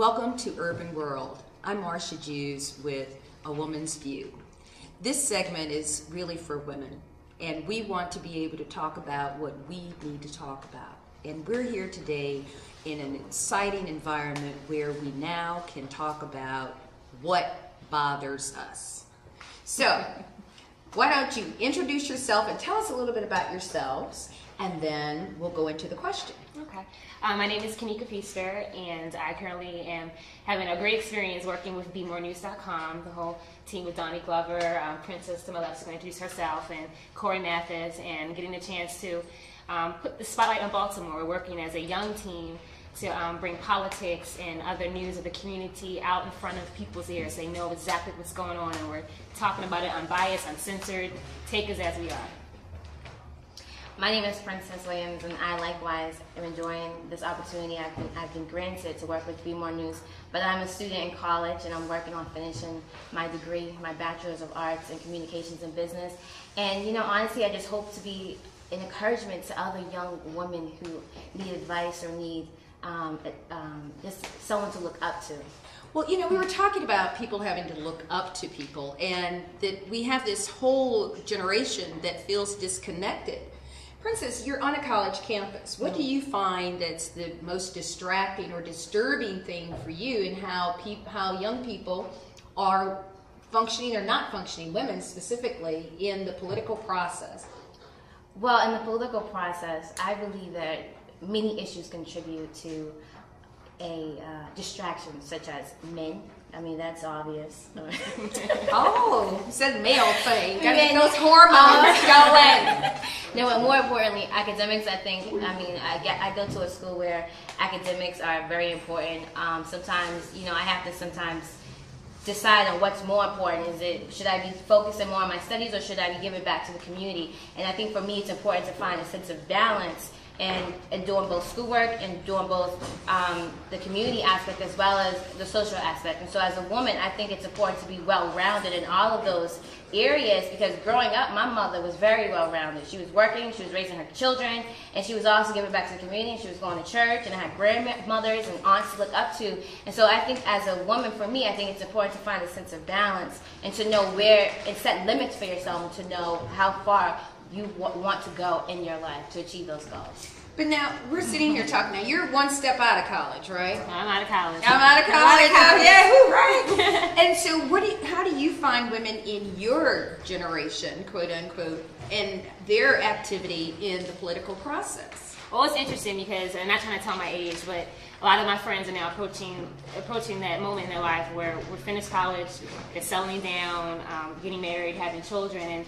Welcome to Urban World. I'm Marcia Jews with A Woman's View. This segment is really for women, and we want to be able to talk about what we need to talk about. And we're here today in an exciting environment where we now can talk about what bothers us. So, why don't you introduce yourself and tell us a little bit about yourselves, and then we'll go into the question. Okay. My name is Kanika Feaster, and I currently am having a great experience working with BeMoreNews.com, the whole team with Donnie Glover, Princess Tamala, who's going to introduce herself, and Corey Mathis, and getting the chance to put the spotlight on Baltimore. We're working as a young team to bring politics and other news of the community out in front of people's ears. They know exactly what's going on, and we're talking about it unbiased, uncensored. Take us as we are. My name is Princess Williams, and I likewise am enjoying this opportunity I've been granted to work with Be More News. But I'm a student in college, and I'm working on finishing my degree, my Bachelor's of Arts in Communications and Business. And honestly, I just hope to be an encouragement to other young women who need advice or need just someone to look up to. Well, we were talking about people having to look up to people, and that we have this whole generation that feels disconnected. Princess, you're on a college campus. What do you find that's the most distracting or disturbing thing for you in how young people are functioning or not functioning, women specifically, in the political process? Well, in the political process, I believe that many issues contribute to a distraction, such as men. I mean, that's obvious. Oh, you said male thing. Gotta get those hormones going. No, but more importantly, academics, I go to a school where academics are very important. Sometimes, I have to sometimes decide on what's more important. Should I be focusing more on my studies, or should I be giving back to the community? And I think for me, it's important to find a sense of balance and doing both schoolwork and doing both the community aspect as well as the social aspect. And so as a woman, I think it's important to be well-rounded in all of those areas, because growing up, my mother was very well-rounded. She was working, she was raising her children, and she was also giving back to the community, and she was going to church, and I had grandmothers and aunts to look up to. And so I think as a woman, for me, I think it's important to find a sense of balance and to know where, and set limits for yourself, and to know how far you want to go in your life to achieve those goals. But now, we're sitting here talking. Now, you're one step out of college, right? I'm out of college. I'm out of college. Oh, yeah, who, right? And so, how do you find women in your generation, quote unquote, and their activity in the political process? Well, it's interesting because I'm not trying to tell my age, but a lot of my friends are now approaching that moment in their life where we're finished college, they're settling down, getting married, having children, and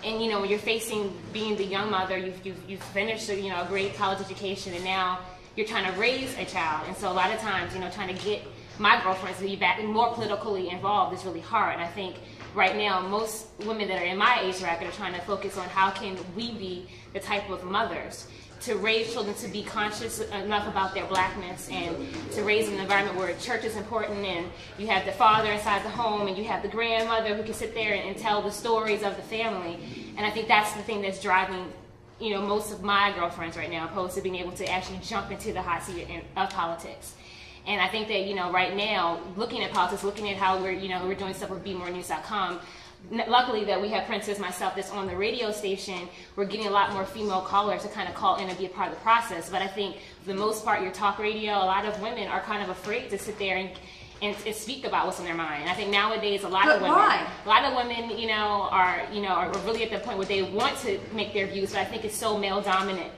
when you're facing being the young mother, you've finished a great college education, and now you're trying to raise a child. And so a lot of times, trying to get my girlfriends to be back and more politically involved is really hard. And I think right now, most women that are in my age bracket are trying to focus on how can we be the type of mothers to raise children to be conscious enough about their blackness, and to raise in an environment where church is important, and you have the father inside the home, and you have the grandmother who can sit there and tell the stories of the family. And I think that's the thing that's driving most of my girlfriends right now, opposed to being able to actually jump into the hot seat of politics. And I think that right now, looking at politics, looking at how we're doing stuff with BeMoreNews.com, luckily that we have Princess, myself, that's on the radio station, we're getting a lot more female callers to kind of call in and be a part of the process. But I think for the most part, your talk radio, a lot of women are kind of afraid to sit there and speak about what's on their mind. And I think nowadays a lot of women are really at the point where they want to make their views, but I think it's so male dominant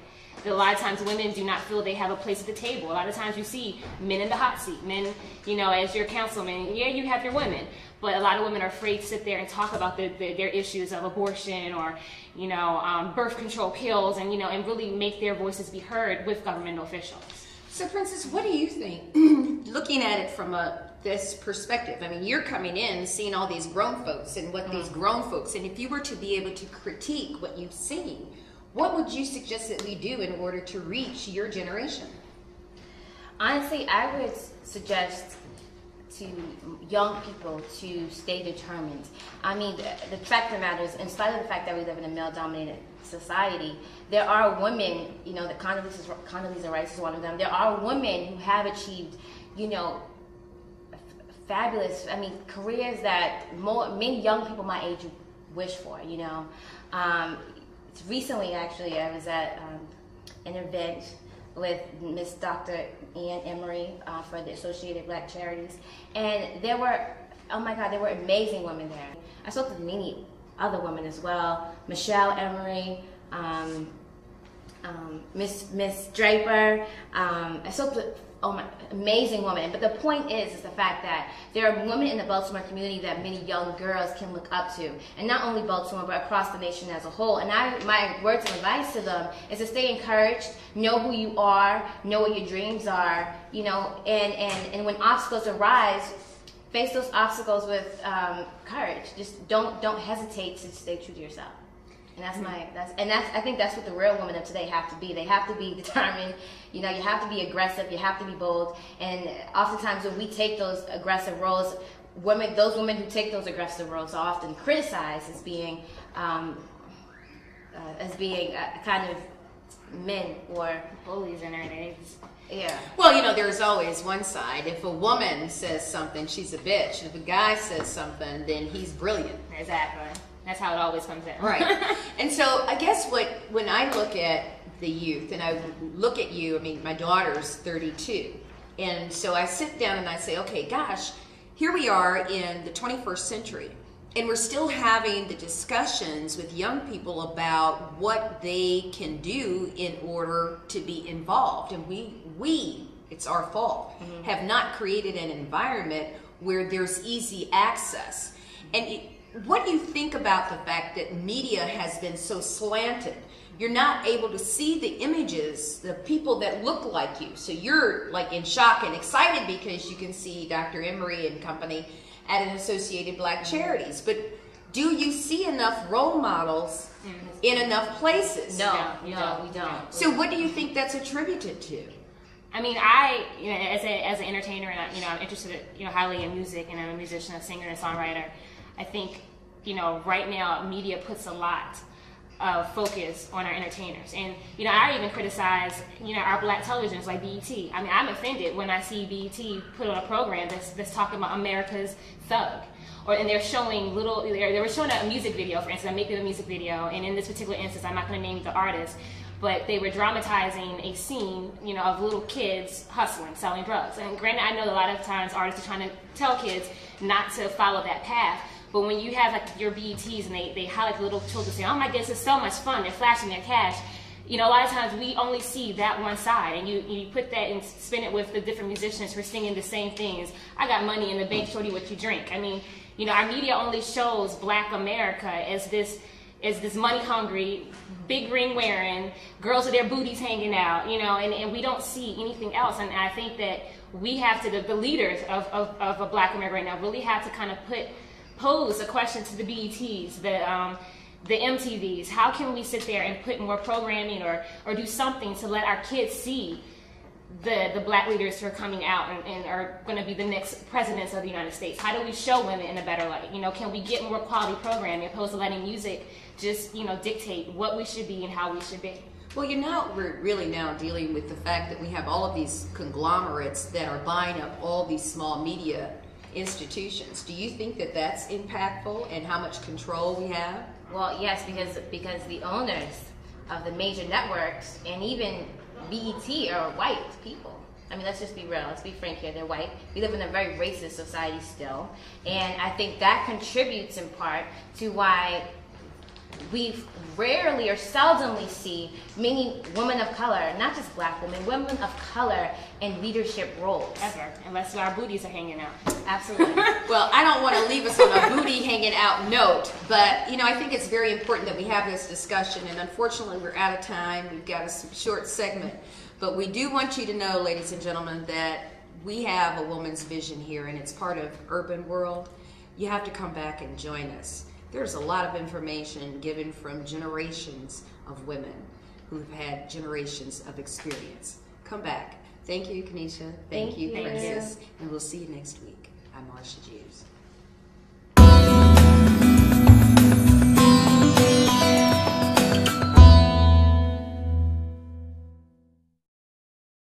that a lot of times women do not feel they have a place at the table. A lot of times you see men in the hot seat, men, as your councilman. Yeah, you have your women, but a lot of women are afraid to sit there and talk about their issues of abortion or birth control pills, and and really make their voices be heard with governmental officials. So, Princess, what do you think, looking at it from this perspective? I mean, you're coming in, seeing all these grown folks and what these grown folks, and if you were to be able to critique what you've seen, what would you suggest that we do in order to reach your generation? Honestly, I would suggest to young people to stay determined. I mean, the fact of the matter is, in spite of the fact that we live in a male-dominated society, there are women, that Condoleezza Rice is one of them. There are women who have achieved, fabulous, I mean, careers that many young people my age wish for, you know. Recently, actually, I was at an event with Miss Dr. Ann Emery for the Associated Black Charities, and there were, oh my God, there were amazing women there. I spoke to many other women as well, Michelle Emery, Miss Draper. I spoke to amazing women. But the point is the fact that there are women in the Baltimore community that many young girls can look up to, and not only Baltimore but across the nation as a whole. And my words of advice to them is to stay encouraged, know who you are, know what your dreams are, you know, and when obstacles arise, face those obstacles with courage. Just don't hesitate to stay true to yourself. And I think that's what the real women of today have to be. They have to be determined. You know, you have to be aggressive. You have to be bold. And oftentimes when we take those aggressive roles, those women who take those aggressive roles are often criticized as being kind of men or bullies in their days. Yeah. Well, you know, there's always one side. If a woman says something, she's a bitch. If a guy says something, then he's brilliant. Exactly. That's how it always comes in. Right. And so I guess when I look at the youth, and I look at you, I mean, my daughter's 32. And so I sit down and I say, okay, gosh, here we are in the 21st century. And we're still having the discussions with young people about what they can do in order to be involved. And we it's our fault, have not created an environment where there's easy access. And what do you think about the fact that media has been so slanted? You're not able to see the images, the people that look like you. So you're like in shock and excited because you can see Dr. Emery and company at an Associated Black Charities. But do you see enough role models in enough places? No, we don't. So what do you think that's attributed to? I mean, you know, as an entertainer, and I'm interested, you know, highly in music, and I'm a musician, a singer, and a songwriter. I think, you know, right now media puts a lot of focus on our entertainers, and you know, I even criticize, you know, our black televisions like BET. I mean, I'm offended when I see BET put on a program that's talking about America's thug, and they're showing they were showing a music video, for instance. I'm making a music video, and in this particular instance, I'm not going to name the artist, but they were dramatizing a scene, you know, of little kids hustling, selling drugs. And granted, I know a lot of times artists are trying to tell kids not to follow that path. But when you have like your BETs and they highlight the little children saying, oh my goodness, it's so much fun, they're flashing their cash, you know, a lot of times we only see that one side, and you put that and spin it with the different musicians who are singing the same things. I got money in the bank, shorty, what you drink. I mean, you know, our media only shows Black America as this money hungry, big ring wearing, girls with their booties hanging out, you know, and we don't see anything else. And I think that we have to, the leaders of a Black America right now really have to kind of pose a question to the BETs, the MTVs. How can we sit there and put more programming or do something to let our kids see the Black leaders who are coming out and are going to be the next presidents of the United States? How do we show women in a better light? You know, can we get more quality programming opposed to letting music just, you know, dictate what we should be and how we should be? Well, we're really now dealing with the fact that we have all of these conglomerates that are buying up all these small media institutions. Do you think that that's impactful and how much control we have? Well, yes, because the owners of the major networks and even BET are white people. I mean, let's just be real. Let's be frank here. They're white. We live in a very racist society still. And I think that contributes in part to why we rarely or seldomly see many women of color, not just Black women of color in leadership roles. Ever, unless our booties are hanging out. Absolutely. Well, I don't want to leave us on a booty hanging out note, but you know, I think it's very important that we have this discussion, and unfortunately we're out of time. We've got a short segment, but we do want you to know, ladies and gentlemen, that we have a woman's vision here, and it's part of Urban World. You have to come back and join us. There's a lot of information given from generations of women who've had generations of experience. Come back. Thank you, Kanisha. Thank you, Princess. And we'll see you next week. I'm Marsha Jews.